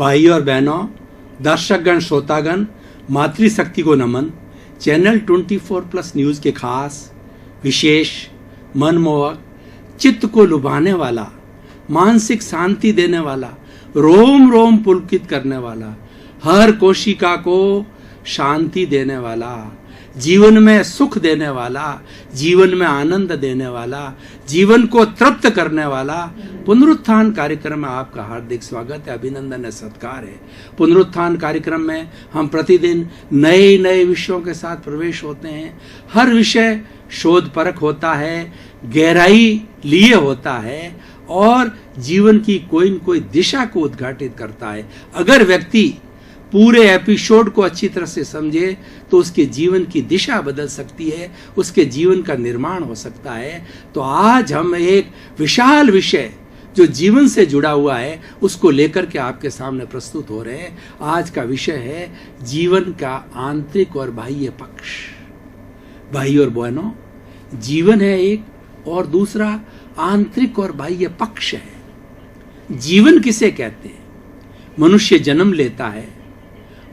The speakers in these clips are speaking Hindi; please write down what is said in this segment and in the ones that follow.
भाई और बहनों, दर्शकगण, श्रोतागण, मातृशक्ति को नमन। चैनल 24+ न्यूज़ के खास, विशेष, मनमोहक, चित्त को लुभाने वाला, मानसिक शांति देने वाला, रोम रोम पुलकित करने वाला, हर कोशिका को शांति देने वाला, जीवन में सुख देने वाला, जीवन में आनंद देने वाला, जीवन को तृप्त करने वाला पुनरुत्थान कार्यक्रम में आपका हार्दिक स्वागत है, अभिनंदन है, सत्कार है। पुनरुत्थान कार्यक्रम में हम प्रतिदिन नए नए विषयों के साथ प्रवेश होते हैं। हर विषय शोध परख होता है, गहराई लिए होता है और जीवन की कोई न कोई दिशा को उद्घाटित करता है। अगर व्यक्ति पूरे एपिसोड को अच्छी तरह से समझे तो उसके जीवन की दिशा बदल सकती है, उसके जीवन का निर्माण हो सकता है। तो आज हम एक विशाल विषय जो जीवन से जुड़ा हुआ है उसको लेकर के आपके सामने प्रस्तुत हो रहे हैं। आज का विषय है जीवन का आंतरिक और बाह्य पक्ष। भाई और बहनों, जीवन है एक और दूसरा आंतरिक और बाह्य पक्ष है। जीवन किसे कहते हैं? मनुष्य जन्म लेता है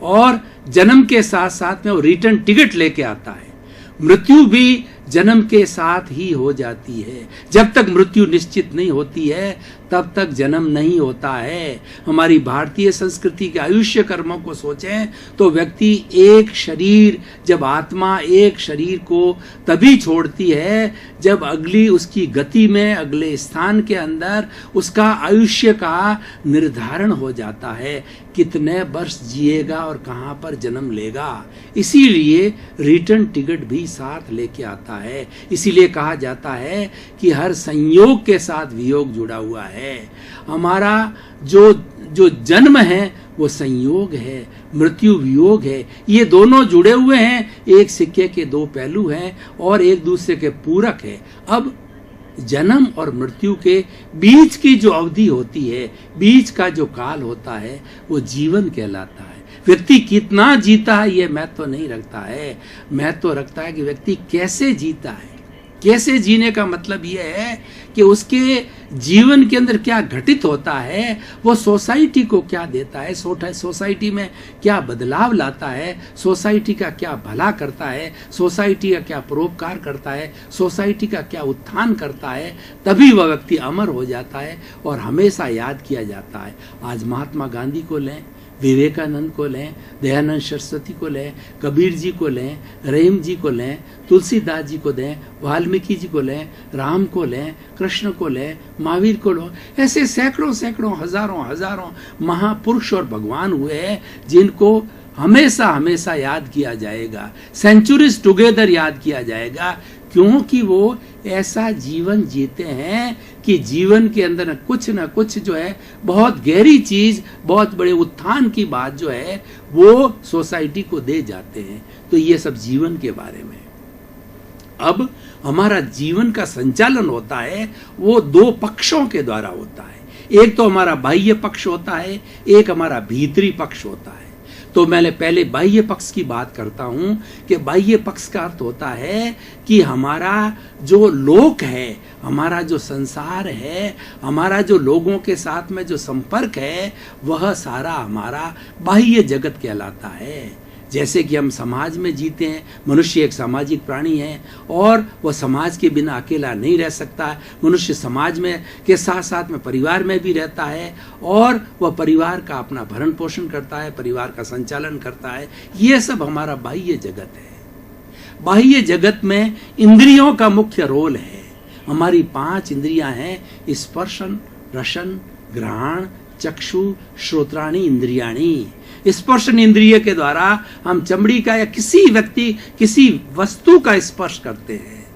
और जन्म के साथ साथ में वो रिटर्न टिकट लेके आता है। मृत्यु भी जन्म के साथ ही हो जाती है। जब तक मृत्यु निश्चित नहीं होती है तब तक जन्म नहीं होता है। हमारी भारतीय संस्कृति के आयुष्य कर्मों को सोचें तो व्यक्ति एक शरीर, जब आत्मा एक शरीर को तभी छोड़ती है जब अगली उसकी गति में, अगले स्थान के अंदर उसका आयुष्य का निर्धारण हो जाता है, कितने वर्ष जिएगा और कहाँ पर जन्म लेगा। इसीलिए रिटर्न टिकट भी साथ लेके आता है। इसीलिए कहा जाता है कि हर संयोग के साथ वियोग जुड़ा हुआ है। हमारा जो जन्म है वो संयोग है, मृत्यु वियोग है। ये दोनों जुड़े हुए हैं, एक सिक्के के दो पहलू हैं और एक दूसरे के पूरक है। अब जन्म और मृत्यु के बीच की जो अवधि होती है, बीच का जो काल होता है, वो जीवन कहलाता है। व्यक्ति कितना जीता है ये महत्व नहीं रखता है, महत्व रखता है कि व्यक्ति कैसे जीता है। कैसे जीने का मतलब यह है कि उसके जीवन के अंदर क्या घटित होता है, वो सोसाइटी को क्या देता है, सोसाइटी में क्या बदलाव लाता है, सोसाइटी का क्या भला करता है, सोसाइटी का क्या परोपकार करता है, सोसाइटी का क्या उत्थान करता है। तभी वह व्यक्ति अमर हो जाता है और हमेशा याद किया जाता है। आज महात्मा गांधी को लें, विवेकानंद को लें, दयानंद सरस्वती को लें, कबीर जी को लें, रहीम जी को लें, तुलसीदास जी को दें, वाल्मीकि जी को लें, राम को लें, कृष्ण को लें, महावीर को लो, ऐसे सैकड़ों सैकड़ों, हजारों हजारों महापुरुष और भगवान हुए हैं जिनको हमेशा हमेशा याद किया जाएगा, सेंचुरीज टुगेदर याद किया जाएगा, क्योंकि वो ऐसा जीवन जीते हैं कि जीवन के अंदर न कुछ जो है बहुत गहरी चीज, बहुत बड़े उत्थान की बात जो है वो सोसाइटी को दे जाते हैं। तो ये सब जीवन के बारे में। अब हमारा जीवन का संचालन होता है वो दो पक्षों के द्वारा होता है। एक तो हमारा बाह्य पक्ष होता है, एक हमारा भीतरी पक्ष होता है। तो मैंने पहले बाह्य पक्ष की बात करता हूं कि बाह्य पक्ष का अर्थ होता है कि हमारा जो लोक है, हमारा जो संसार है, हमारा जो लोगों के साथ में जो संपर्क है, वह सारा हमारा बाह्य जगत कहलाता है। जैसे कि हम समाज में जीते हैं, मनुष्य एक सामाजिक प्राणी है और वह समाज के बिना अकेला नहीं रह सकता। मनुष्य समाज में के साथ साथ में परिवार में भी रहता है और वह परिवार का अपना भरण पोषण करता है, परिवार का संचालन करता है। ये सब हमारा बाह्य जगत है। बाह्य जगत में इंद्रियों का मुख्य रोल है। हमारी 5 इंद्रियां हैं, स्पर्शन, रसन, घ्राण, चक्षु, श्रोत्राणी इंद्रियाणी। स्पर्शन इंद्रिय के द्वारा हम चमड़ी का या किसी वस्तु का स्पर्श करते हैं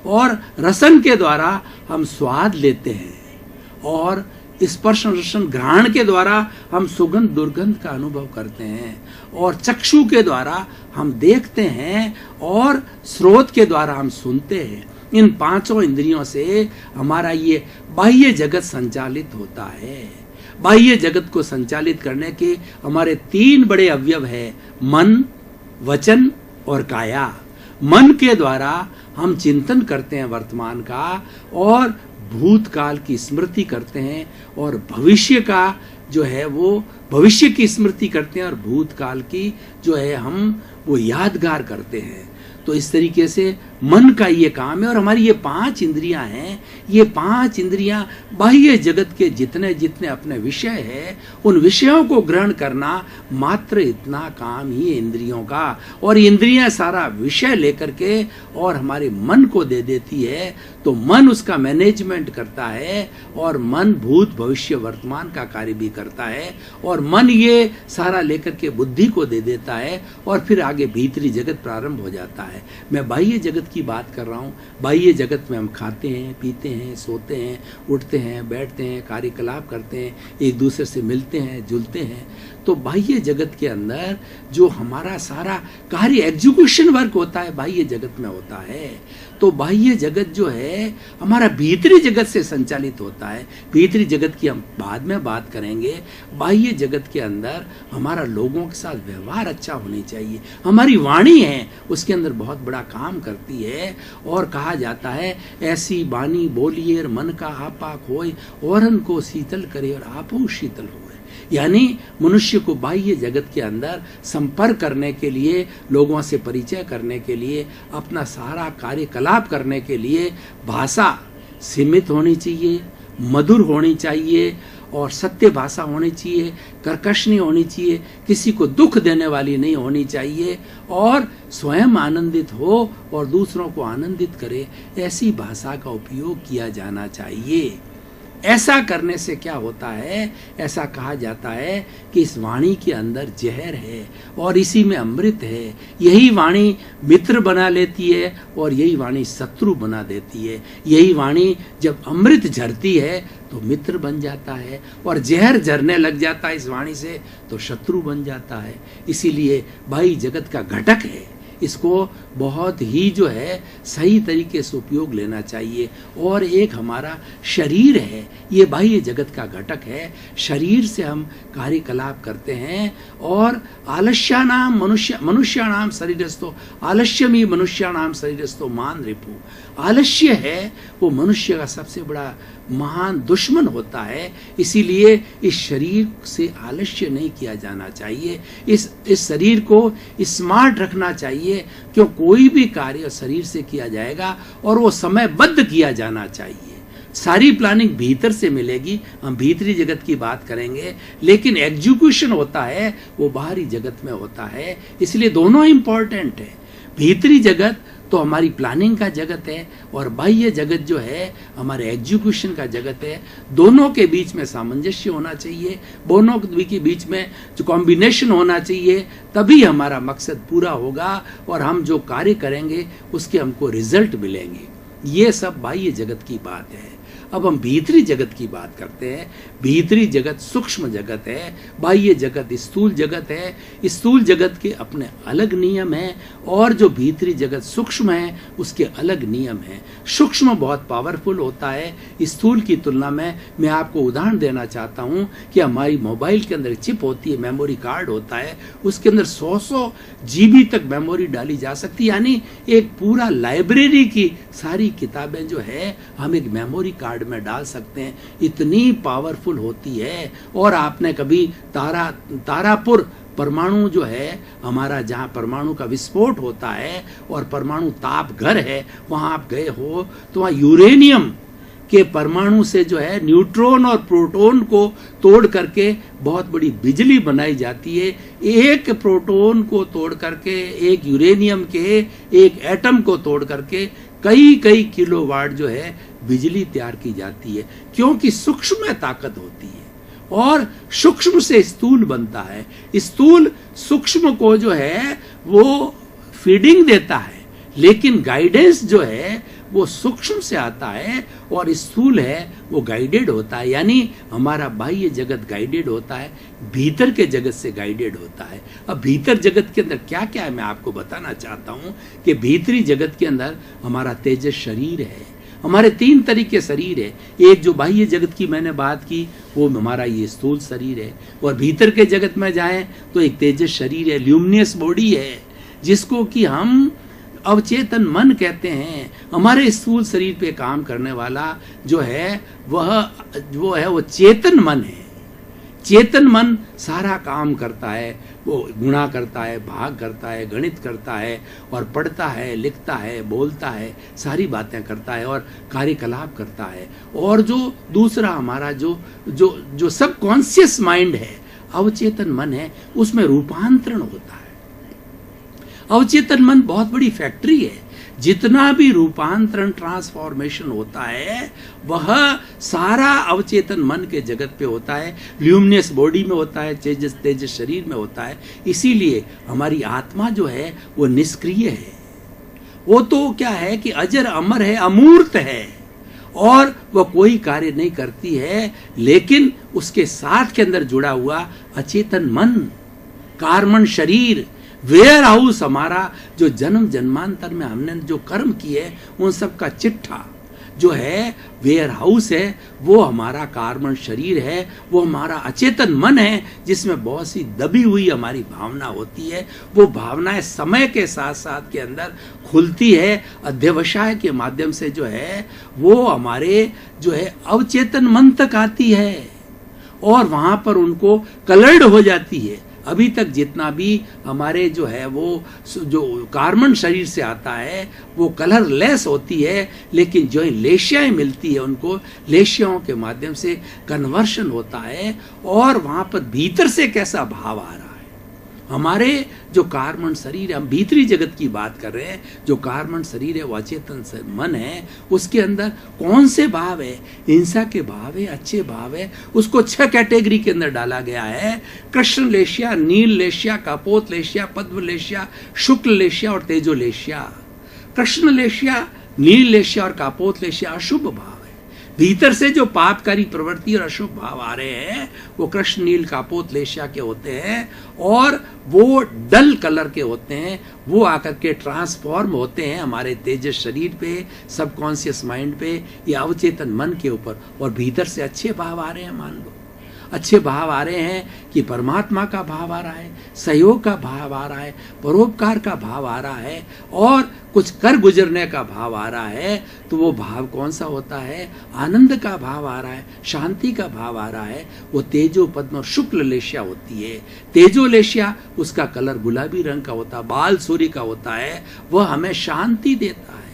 और रसन के द्वारा हम स्वाद लेते हैं और स्पर्शन रसन घ्राण के द्वारा हम सुगंध दुर्गंध का अनुभव करते हैं और चक्षु के द्वारा हम देखते हैं और श्रोत के द्वारा हम सुनते हैं। इन 5 इंद्रियों से हमारा ये बाह्य जगत संचालित होता है। बाह्य जगत को संचालित करने के हमारे 3 बड़े अवयव है, मन, वचन और काया। मन के द्वारा हम चिंतन करते हैं वर्तमान का और भूतकाल की स्मृति करते हैं और भविष्य का जो है वो भविष्य की स्मृति करते हैं और भूतकाल की जो है हम वो यादगार करते हैं। तो इस तरीके से मन का ये काम है। और हमारी ये 5 इंद्रियां हैं, ये 5 इंद्रियां बाह्य जगत के जितने जितने अपने विषय है उन विषयों को ग्रहण करना, मात्र इतना काम ही इंद्रियों का। और इंद्रियां सारा विषय लेकर के और हमारे मन को दे देती है, तो मन उसका मैनेजमेंट करता है और मन भूत भविष्य वर्तमान का कार्य भी करता है। और मन ये सारा लेकर के बुद्धि को दे देता है और फिर आगे भीतरी जगत प्रारंभ हो जाता है। मैं बाह्य जगत की बात कर रहा हूँ। बाह्य जगत में हम खाते हैं, पीते हैं, सोते हैं, उठते हैं, बैठते हैं, कार्यकलाप करते हैं, एक दूसरे से मिलते हैं, जुलते हैं। तो बाह्य जगत के अंदर जो हमारा सारा कार्य एग्जीक्यूशन वर्क होता है बाह्य जगत में होता है। तो बाह्य जगत जो है हमारा भीतरी जगत से संचालित होता है। भीतरी जगत की हम बाद में बात करेंगे। बाह्य जगत के अंदर हमारा लोगों के साथ व्यवहार अच्छा होनी चाहिए। हमारी वाणी है उसके अंदर बहुत बड़ा काम करती है। और कहा जाता है ऐसी वाणी बोलिए और मन का आपा खोए, औरन को शीतल करे और आपो शीतल होए। यानी मनुष्य को बाह्य जगत के अंदर संपर्क करने के लिए, लोगों से परिचय करने के लिए, अपना सारा कार्यकलाप करने के लिए भाषा सीमित होनी चाहिए, मधुर होनी चाहिए और सत्य भाषा होनी चाहिए, कर्कश नहीं होनी चाहिए, किसी को दुख देने वाली नहीं होनी चाहिए और स्वयं आनंदित हो और दूसरों को आनंदित करे, ऐसी भाषा का उपयोग किया जाना चाहिए। ऐसा करने से क्या होता है, ऐसा कहा जाता है कि इस वाणी के अंदर जहर है और इसी में अमृत है। यही वाणी मित्र बना लेती है और यही वाणी शत्रु बना देती है। यही वाणी जब अमृत झरती है तो मित्र बन जाता है और जहर झरने लग जाता है इस वाणी से तो शत्रु बन जाता है। इसीलिए बाह्य जगत का घटक है, इसको बहुत ही जो है सही तरीके से उपयोग लेना चाहिए। और एक हमारा शरीर है, ये बाह्य जगत का घटक है। शरीर से हम कार्यकलाप करते हैं और आलस्यानाम मनुष्याणाम शरीरस्थो आलस्यमी मनुष्याणाम शरीरस्थो मान रिपु। आलस्य है वो मनुष्य का सबसे बड़ा महान दुश्मन होता है। इसीलिए इस शरीर से आलस्य नहीं किया जाना चाहिए। इस शरीर को स्मार्ट रखना चाहिए, क्यों कोई भी कार्य शरीर से किया जाएगा और वो समयबद्ध किया जाना चाहिए। सारी प्लानिंग भीतर से मिलेगी, हम भीतरी जगत की बात करेंगे, लेकिन एग्जीक्यूशन होता है वो बाहरी जगत में होता है। इसलिए दोनों इंपॉर्टेंट है। भीतरी जगत तो हमारी प्लानिंग का जगत है और बाह्य जगत जो है हमारे एग्जीक्यूशन का जगत है। दोनों के बीच में सामंजस्य होना चाहिए, दोनों के बीच में जो कॉम्बिनेशन होना चाहिए, तभी हमारा मकसद पूरा होगा और हम जो कार्य करेंगे उसके हमको रिजल्ट मिलेंगे। ये सब बाह्य जगत की बात है। अब हम भीतरी जगत की बात करते हैं। भीतरी जगत सूक्ष्म जगत है, बाह्य जगत स्थूल जगत है। स्थूल जगत के अपने अलग नियम हैं और जो भीतरी जगत सूक्ष्म है उसके अलग नियम हैं। सूक्ष्म बहुत पावरफुल होता है स्थूल की तुलना में। मैं आपको उदाहरण देना चाहता हूँ कि हमारी मोबाइल के अंदर चिप होती है, मेमोरी कार्ड होता है, उसके अंदर 100 GB तक मेमोरी डाली जा सकती है। यानी एक पूरा लाइब्रेरी की सारी किताबें जो है हम एक मेमोरी कार्ड में डाल सकते हैं, इतनी पावरफुल होती है। और आपने कभी तारापुर परमाणु जो है हमारा, जहाँ परमाणु का विस्फोट होता है और परमाणु ताप घर है, वहां आप गए हो तो वहां यूरेनियम के परमाणु से जो है न्यूट्रॉन और प्रोटॉन को तोड़ करके बहुत बड़ी बिजली बनाई जाती है। एक प्रोटॉन को तोड़ करके, एक यूरेनियम के एक एटम को तोड़ करके कई किलोवाट जो है बिजली तैयार की जाती है, क्योंकि सूक्ष्म ताकत होती है और सूक्ष्म से स्थूल बनता है। स्थूल सूक्ष्म को जो है वो फीडिंग देता है, लेकिन गाइडेंस जो है वो सूक्ष्म से आता है और स्थूल है वो गाइडेड होता है। यानी हमारा बाह्य जगत गाइडेड होता है, भीतर के जगत से गाइडेड होता है। अब भीतर जगत के अंदर क्या क्या है मैं आपको बताना चाहता हूं कि भीतरी जगत के अंदर हमारा तेजस शरीर है। हमारे 3 तरीके शरीर है। एक जो बाह्य जगत की मैंने बात की वो हमारा ये स्थूल शरीर है, और भीतर के जगत में जाएं तो एक तेजस शरीर है, ल्यूमिनस बॉडी है, जिसको कि हम अवचेतन मन कहते हैं। हमारे स्थूल शरीर पे काम करने वाला जो है वो चेतन मन है। चेतन मन सारा काम करता है, वो गुणा करता है, भाग करता है, गणित करता है और पढ़ता है, लिखता है, बोलता है, सारी बातें करता है और कार्यकलाप करता है। और जो दूसरा हमारा जो जो जो सब कॉन्शियस माइंड है, अवचेतन मन है, उसमें रूपांतरण होता है। अवचेतन मन बहुत बड़ी फैक्ट्री है। जितना भी रूपांतरण ट्रांसफॉर्मेशन होता है वह सारा अवचेतन मन के जगत पे होता है, ल्यूमिनस बॉडी में होता है, तेजस शरीर में होता है। इसीलिए हमारी आत्मा जो है वो निष्क्रिय है, वो तो क्या है कि अजर अमर है, अमूर्त है और वह कोई कार्य नहीं करती है। लेकिन उसके साथ के अंदर जुड़ा हुआ अचेतन मन, कार्मण शरीर, वेयर हाउस, हमारा जो जन्म जन्मांतर में हमने जो कर्म किए उन सब का चिट्ठा जो है, वेयर हाउस है, वो हमारा कार्मण शरीर है, वो हमारा अचेतन मन है, जिसमें बहुत सी दबी हुई हमारी भावना होती है। वो भावनाएं समय के साथ साथ के अंदर खुलती है, अध्यवसाय के माध्यम से जो है वो हमारे जो है अवचेतन मन तक आती है और वहां पर उनको कलर्ड हो जाती है। अभी तक जितना भी हमारे जो है वो जो कार्बन शरीर से आता है वो कलरलेस होती है, लेकिन जो लेशियाएं मिलती है उनको लेशियाओं के माध्यम से कन्वर्शन होता है और वहां पर भीतर से कैसा भाव आ रहा है। हमारे जो कार्बन शरीर, हम भीतरी जगत की बात कर रहे हैं, जो कार्बन शरीर है वो अचेतन मन है, उसके अंदर कौन से भाव है, हिंसा के भाव है, अच्छे भाव है, उसको 6 कैटेगरी के अंदर डाला गया है। कृष्ण लेशिया, नील लेशिया, कापोत लेशिया, पद्म लेशिया, शुक्ल लेशिया और तेजो लेशिया। कृष्ण लेशिया, नील लेशिया और कापोत लेशिया अशुभ भाव। भीतर से जो पापकारी प्रवृत्ति और अशुभ भाव आ रहे हैं वो कृष्ण नील कापोत लेशिया के होते हैं और वो डल कलर के होते हैं। वो आकर के ट्रांसफॉर्म होते हैं हमारे तेजस शरीर पे, सबकॉन्शियस माइंड पे या अवचेतन मन के ऊपर, और भीतर से अच्छे भाव आ रहे हैं। मान लो अच्छे भाव आ रहे हैं कि परमात्मा का भाव आ रहा है, सहयोग का भाव आ रहा है, परोपकार का भाव आ रहा है और कुछ कर गुजरने का भाव आ रहा है। तो वो भाव कौन सा होता है? आनंद का भाव आ रहा है, शांति का भाव आ रहा है। वो तेजो पद्म और शुक्ल लेशिया होती है। तेजो लेशिया उसका कलर गुलाबी रंग का होता है, बाल सूर्य का होता है, वह हमें शांति देता है।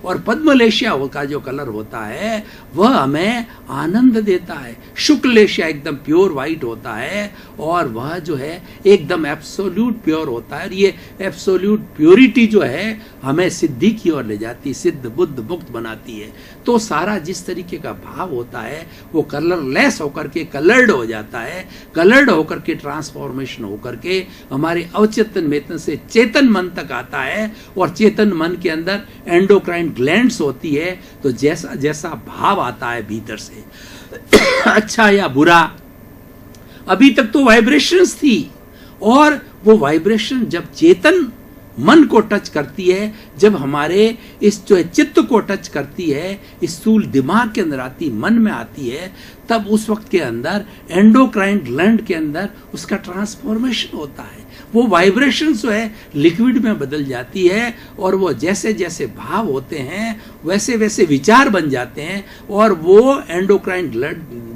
और पद्मलेशिया का जो कलर होता है वह हमें आनंद देता है। शुक्ल लेशिया एकदम प्योर वाइट होता है और वह जो है एकदम एब्सोल्यूट प्योर होता है। ये एब्सोल्यूट प्योरिटी जो है हमें सिद्धि की ओर ले जाती है, सिद्ध बुद्ध मुक्त बनाती है। तो सारा जिस तरीके का भाव होता है वो कलरलेस होकर के कलर्ड हो जाता है, कलर्ड होकर के ट्रांसफॉर्मेशन होकर के हमारे अवचेतन मेतन से चेतन मन तक आता है। और चेतन मन के अंदर एंडोक्राइन ग्लैंड्स होती है। तो जैसा जैसा भाव आता है भीतर से अच्छा या बुरा, अभी तक तो वाइब्रेशंस थी और वो वाइब्रेशन जब चेतन मन को टच करती है, जब हमारे इस जो चित्त को टच करती है, इस स्थूल दिमाग के अंदर आती, मन में आती है, तब उस वक्त के अंदर एंडोक्राइन ग्लैंड के अंदर उसका ट्रांसफॉर्मेशन होता है। वो वाइब्रेशन जो है लिक्विड में बदल जाती है और वो जैसे जैसे भाव होते हैं वैसे वैसे विचार बन जाते हैं और वो एंडोक्राइन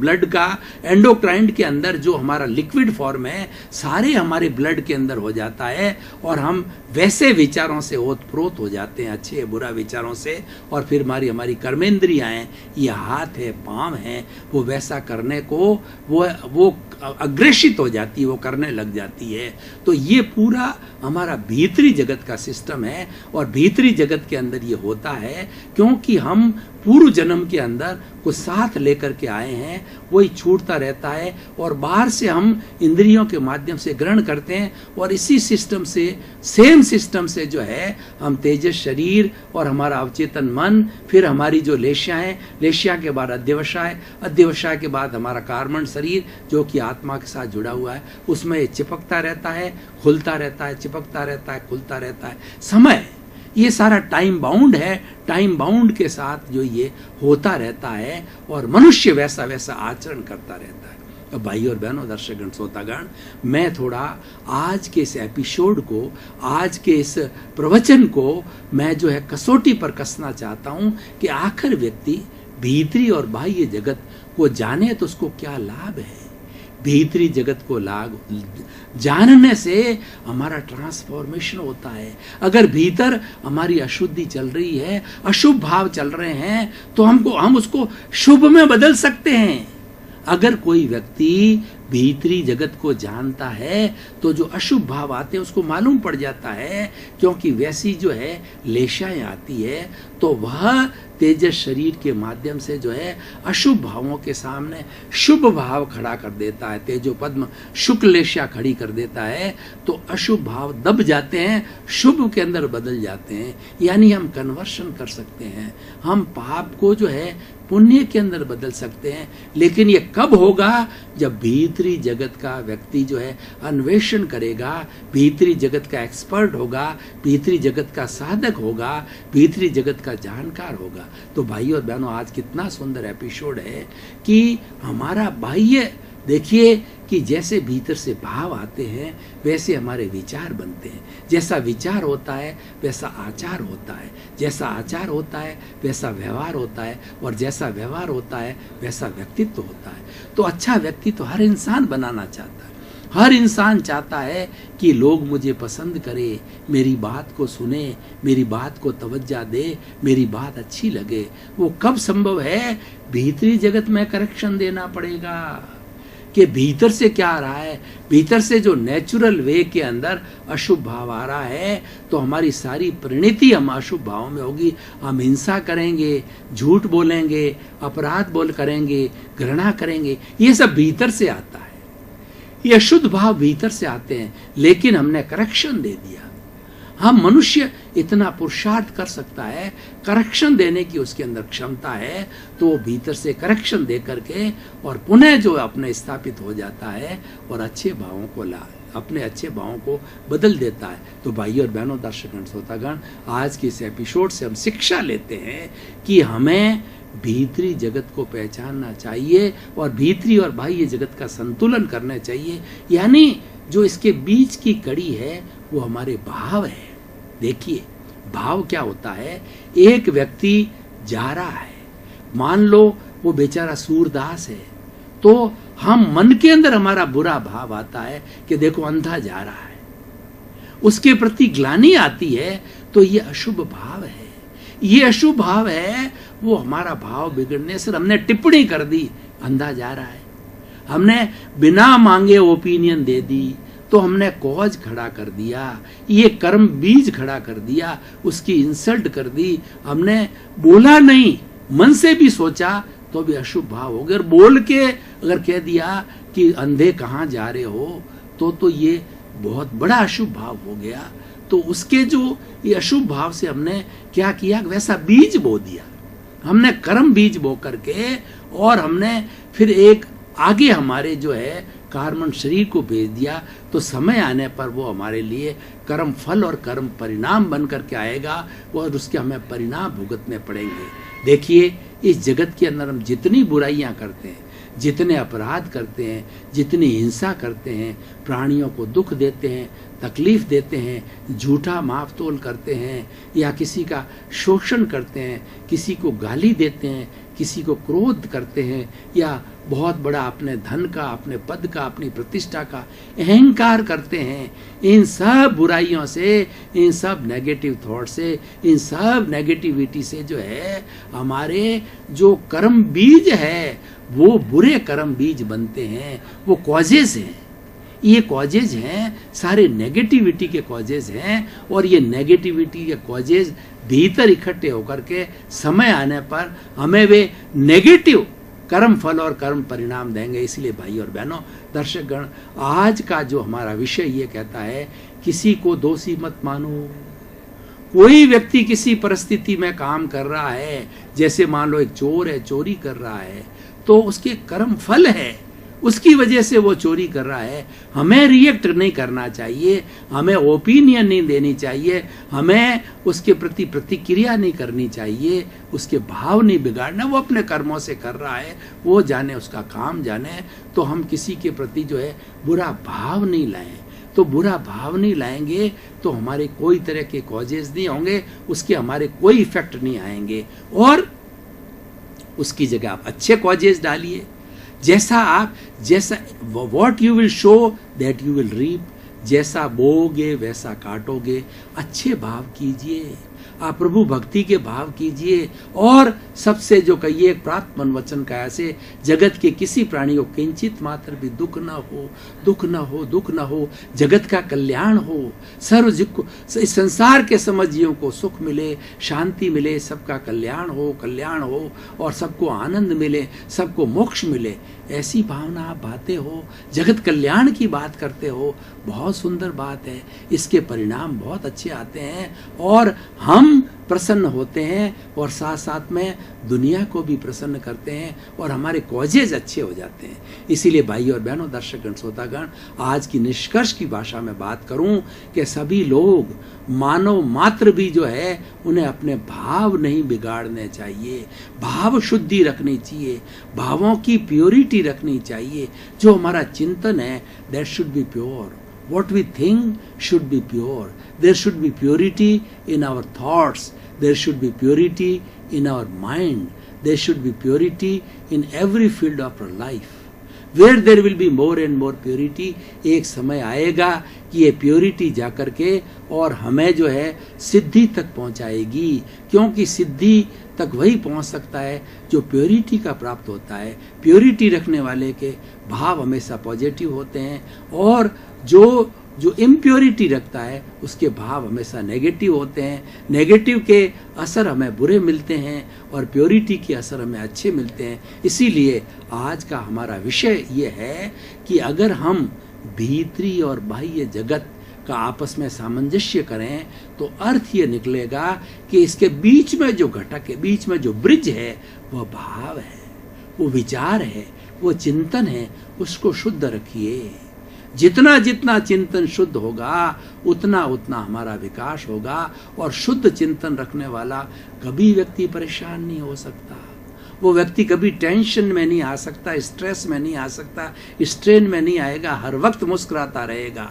ब्लड का एंडोक्राइन के अंदर जो हमारा लिक्विड फॉर्म है सारे हमारे ब्लड के अंदर हो जाता है और हम वैसे विचारों से ओतप्रोत हो जाते हैं, अच्छे बुरा विचारों से। और फिर हमारी कर्मेंद्रियां हैं, ये हाथ है, पांव है, वो वैसा करने को वो अग्रेसित हो जाती है, वो करने लग जाती है। तो ये पूरा हमारा भीतरी जगत का सिस्टम है और भीतरी जगत के अंदर ये होता है क्योंकि हम पूर्व जन्म के अंदर को साथ लेकर के आए हैं, वही छूटता रहता है और बाहर से हम इंद्रियों के माध्यम से ग्रहण करते हैं और इसी सिस्टम से, सेम सिस्टम से जो है हम तेजस शरीर और हमारा अवचेतन मन, फिर हमारी जो लेशिया है, लेशिया के बाद अध्यवसाय, अध्यवसाय के बाद हमारा कार्बन शरीर जो कि आत्मा के साथ जुड़ा हुआ है, उसमें चिपकता रहता है, खुलता रहता है, चिपकता रहता है, खुलता रहता है। समय ये सारा टाइम बाउंड है, टाइम बाउंड के साथ जो ये होता रहता है और मनुष्य वैसा वैसा आचरण करता रहता है। अब भाई और बहनों, दर्शकगण, श्रोतागण, मैं थोड़ा आज के इस एपिसोड को, आज के इस प्रवचन को मैं जो है कसौटी पर कसना चाहता हूं कि आखिर व्यक्ति भीतरी और बाह्य जगत को जाने तो उसको क्या लाभ है, भीतरी जगत को जानने से हमारा ट्रांसफॉर्मेशन होता है। अगर भीतर हमारी अशुद्धि चल रही है, अशुभ भाव चल रहे हैं, तो हम उसको शुभ में बदल सकते हैं। अगर कोई व्यक्ति भीतरी जगत को जानता है तो जो अशुभ भाव आते हैं उसको मालूम पड़ जाता है, क्योंकि वैसी जो है लेशाएं आती है तो वह तेजस शरीर के माध्यम से जो है अशुभ भावों के सामने शुभ भाव खड़ा कर देता है। तेजो पद्म शुक्ल लेशा खड़ी कर देता है तो अशुभ भाव दब जाते हैं, शुभ के अंदर बदल जाते हैं। यानी हम कन्वर्शन कर सकते हैं, हम पाप को जो है पुण्य के अंदर बदल सकते हैं। लेकिन ये कब होगा? जब भीतरी जगत का व्यक्ति जो है अन्वेषण करेगा, भीतरी जगत का एक्सपर्ट होगा, भीतरी जगत का साधक होगा, भीतरी जगत का जानकार होगा। तो भाइयों और बहनों, आज कितना सुंदर एपिसोड है कि हमारा बाह्य देखिए कि जैसे भीतर से भाव आते हैं वैसे हमारे विचार बनते हैं। जैसा विचार होता है वैसा आचार होता है, जैसा आचार होता है वैसा व्यवहार होता है, और जैसा व्यवहार होता है वैसा व्यक्तित्व होता है। तो अच्छा व्यक्ति तो हर इंसान बनाना चाहता है। हर इंसान चाहता है कि लोग मुझे पसंद करें, मेरी बात को सुने, मेरी बात को तवज्जो दे, मेरी बात अच्छी लगे। वो कब संभव है? भीतरी जगत में करेक्शन देना पड़ेगा कि भीतर से क्या आ रहा है। भीतर से जो नेचुरल वे के अंदर अशुभ भाव आ रहा है तो हमारी सारी परिणति हम अशुभ भाव में होगी। हम हिंसा करेंगे, झूठ बोलेंगे, अपराध करेंगे, घृणा करेंगे। ये सब भीतर से आता है, ये अशुद्ध भाव भीतर से आते हैं। लेकिन हमने करेक्शन दे दिया। हम मनुष्य इतना पुरुषार्थ कर सकता है, करेक्शन देने की उसके अंदर क्षमता है, तो वो भीतर से करेक्शन दे करके और पुनः जो अपने स्थापित हो जाता है और अच्छे भावों को अपने अच्छे भावों को बदल देता है। तो भाइयों और बहनों, दर्शकगण, श्रोतागण, आज के इस एपिसोड से हम शिक्षा लेते हैं कि हमें भीतरी जगत को पहचानना चाहिए और भीतरी और बाह्य जगत का संतुलन करना चाहिए। यानी जो इसके बीच की कड़ी है वो हमारे भाव है। देखिए, भाव क्या होता है? एक व्यक्ति जा रहा है, मान लो वो बेचारा सूरदास है, तो हम मन के अंदर हमारा बुरा भाव आता है कि देखो अंधा जा रहा है, उसके प्रति ग्लानि आती है, तो ये अशुभ भाव है। ये अशुभ भाव है, वो हमारा भाव बिगड़ने से हमने टिप्पणी कर दी, अंधा जा रहा है। हमने बिना मांगे ओपिनियन दे दी, तो हमने कॉज खड़ा कर दिया, ये कर्म बीज खड़ा कर दिया, उसकी इंसल्ट कर दी। हमने बोला नहीं, मन से भी सोचा तो भी अशुभ भाव हो गया। और बोल के अगर कह दिया कि अंधे कहाँ जा रहे हो, तो ये बहुत बड़ा अशुभ भाव हो गया। तो उसके जो ये अशुभ भाव से हमने क्या किया, वैसा बीज बो दिया। हमने कर्म बीज बो करके और हमने फिर एक आगे हमारे जो है कार्बन शरीर को भेज दिया। तो समय आने पर वो हमारे लिए कर्म फल और कर्म परिणाम बन करके आएगा और उसके हमें परिणाम भुगतने पड़ेंगे। देखिए, इस जगत के अंदर हम जितनी बुराइयां करते हैं, जितने अपराध करते हैं, जितनी हिंसा करते हैं, प्राणियों को दुख देते हैं, तकलीफ देते हैं, झूठा माफ तोल करते हैं, या किसी का शोषण करते हैं, किसी को गाली देते हैं, किसी को क्रोध करते हैं, या बहुत बड़ा अपने धन का, अपने पद का, अपनी प्रतिष्ठा का अहंकार करते हैं, इन सब बुराइयों से, इन सब नेगेटिव थॉट से, इन सब नेगेटिविटी से जो है हमारे जो कर्म बीज है वो बुरे कर्म बीज बनते हैं। वो कॉजेज हैं, ये कॉजेज हैं, सारे नेगेटिविटी के कॉजेज हैं। और ये नेगेटिविटी के कॉजेज भीतर इकट्ठे होकर के समय आने पर हमें वे नेगेटिव कर्म फल और कर्म परिणाम देंगे। इसलिए भाई और बहनों, दर्शकगण, आज का जो हमारा विषय ये कहता है, किसी को दोषी मत मानो। कोई व्यक्ति किसी परिस्थिति में काम कर रहा है, जैसे मान लो एक चोर है, चोरी कर रहा है, तो उसके कर्म फल है, उसकी वजह से वो चोरी कर रहा है। हमें रिएक्ट नहीं करना चाहिए, हमें ओपिनियन नहीं देनी चाहिए, हमें उसके प्रति प्रतिक्रिया नहीं करनी चाहिए, उसके भाव नहीं बिगाड़ना। वो अपने कर्मों से कर रहा है, वो जाने, उसका काम जाने। तो हम किसी के प्रति जो है बुरा भाव नहीं लाएं। तो बुरा भाव नहीं लाएंगे तो हमारे कोई तरह के कॉजेज नहीं होंगे, उसके हमारे कोई इफेक्ट नहीं आएंगे। और उसकी जगह आप अच्छे कॉजेज डालिए जैसा what you will sow that you will reap, जैसा बोओगे वैसा काटोगे। अच्छे भाव कीजिए, आप प्रभु भक्ति के भाव कीजिए, और सबसे जो कहिए प्राप्त वचन का ऐसे, जगत के किसी प्राणी को किंचित मात्र भी दुख न हो, दुख न हो, दुख न हो, जगत का कल्याण हो, सर्व जीव को, इस संसार के समस्त जीवों को सुख मिले, शांति मिले, सबका कल्याण हो और सबको आनंद मिले, सबको मोक्ष मिले, ऐसी भावना आप बातें हो, जगत कल्याण की बात करते हो, बहुत सुंदर बात है। इसके परिणाम बहुत अच्छे आते हैं और हम प्रसन्न होते हैं और साथ साथ में दुनिया को भी प्रसन्न करते हैं और हमारे कॉजेज अच्छे हो जाते हैं। इसीलिए भाई और बहनों, दर्शकगण, श्रोतागण, आज की निष्कर्ष की भाषा में बात करूं कि सभी लोग, मानव मात्र भी जो है, उन्हें अपने भाव नहीं बिगाड़ने चाहिए, भाव शुद्धि रखनी चाहिए, भावों की प्योरिटी रखनी चाहिए। जो हमारा चिंतन है, that should be pure. What we think should be pure. There should be purity in our thoughts. There should be purity in our mind. There should be purity in every field of our life. Where there will be more and more purity, एक समय आएगा कि ये प्योरिटी जाकर के और हमें जो है सिद्धि तक पहुंचाएगी, क्योंकि सिद्धि तक वही पहुंच सकता है जो प्योरिटी का प्राप्त होता है। प्योरिटी रखने वाले के भाव हमेशा पॉजिटिव होते हैं और जो इम्प्योरिटी रखता है उसके भाव हमेशा नेगेटिव होते हैं। नेगेटिव के असर हमें बुरे मिलते हैं और प्योरिटी के असर हमें अच्छे मिलते हैं। इसीलिए आज का हमारा विषय ये है कि अगर हम भीतरी और बाह्य जगत का आपस में सामंजस्य करें तो अर्थ ये निकलेगा कि इसके बीच में जो घटक है, बीच में जो ब्रिज है, वह भाव है, वो विचार है, वो चिंतन है, उसको शुद्ध रखिए। जितना जितना चिंतन शुद्ध होगा उतना उतना हमारा विकास होगा और शुद्ध चिंतन रखने वाला कभी व्यक्ति परेशान नहीं हो सकता। वो व्यक्ति कभी टेंशन में नहीं आ सकता, स्ट्रेस में नहीं आ सकता, स्ट्रेन में नहीं आएगा, हर वक्त मुस्कुराता रहेगा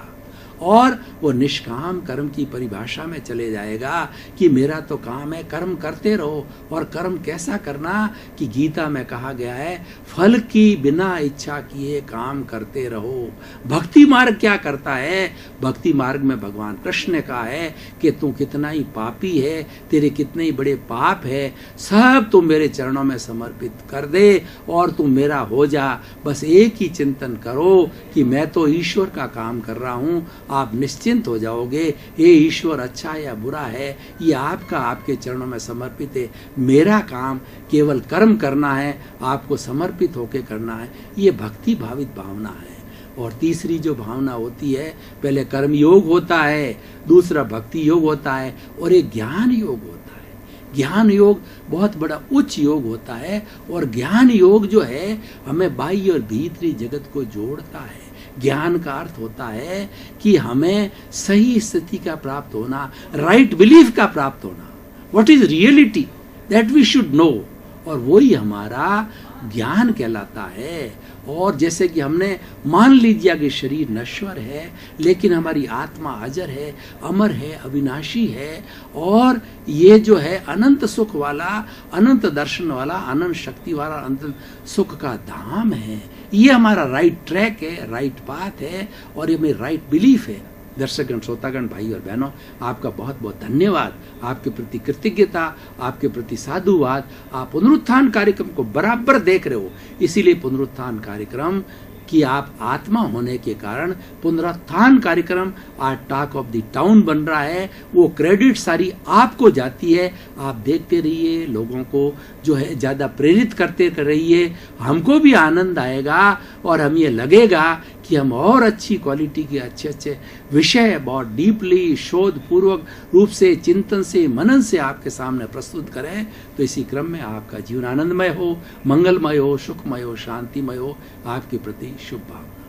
और वो निष्काम कर्म की परिभाषा में चले जाएगा कि मेरा तो काम है, कर्म करते रहो। और कर्म कैसा करना कि गीता में कहा गया है, फल की बिना इच्छा किए काम करते रहो। भक्ति मार्ग क्या करता है? भक्ति मार्ग में भगवान कृष्ण ने कहा है कि तू कितना ही पापी है, तेरे कितने ही बड़े पाप है, सब तू मेरे चरणों में समर्पित कर दे और तू मेरा हो जा। बस एक ही चिंतन करो कि मैं तो ईश्वर का काम कर रहा हूँ। आप निश्चिंत हो जाओगे, ये ईश्वर अच्छा या बुरा है, ये आपका, आपके चरणों में समर्पित है। मेरा काम केवल कर्म करना है, आपको समर्पित होकर करना है। ये भक्ति भावित भावना है। और तीसरी जो भावना होती है, पहले कर्म योग होता है, दूसरा भक्ति योग होता है और एक ज्ञान योग होता है। ज्ञान योग बहुत बड़ा उच्च योग होता है और ज्ञान योग जो है हमें बाह्य और भीतरी जगत को जोड़ता है। ज्ञान का अर्थ होता है कि हमें सही स्थिति का प्राप्त होना, राइट बिलीफ का प्राप्त होना, what is reality that we should know, और वही हमारा ज्ञान कहलाता है। और जैसे कि हमने मान लीजिए कि शरीर नश्वर है लेकिन हमारी आत्मा अजर है, अमर है, अविनाशी है और ये जो है अनंत सुख वाला, अनंत दर्शन वाला, अनंत शक्ति वाला, अनंत सुख का धाम है। ये हमारा राइट ट्रैक है, राइट पाथ है और ये मेरी राइट बिलीफ है। दर्शकगण, श्रोतागण, भाई और बहनों, आपका बहुत बहुत धन्यवाद, आपके प्रति कृतज्ञता, आपके प्रति साधुवाद। आप पुनरुत्थान कार्यक्रम को बराबर देख रहे हो, इसीलिए पुनरुत्थान कार्यक्रम कि आप आत्मा होने के कारण पुनरुत्थान कार्यक्रम आज टॉक ऑफ द टाउन बन रहा है। वो क्रेडिट सारी आपको जाती है। आप देखते रहिए, लोगों को जो है ज़्यादा प्रेरित करते रहिए, हमको भी आनंद आएगा और हम ये लगेगा कि हम और अच्छी क्वालिटी के अच्छे अच्छे विषय बहुत डीपली शोध पूर्वक रूप से, चिंतन से, मनन से आपके सामने प्रस्तुत करें। तो इसी क्रम में आपका जीवन आनंदमय हो, मंगलमय हो, सुखमय हो, शांतिमय हो। आपके प्रति शुभ भावना।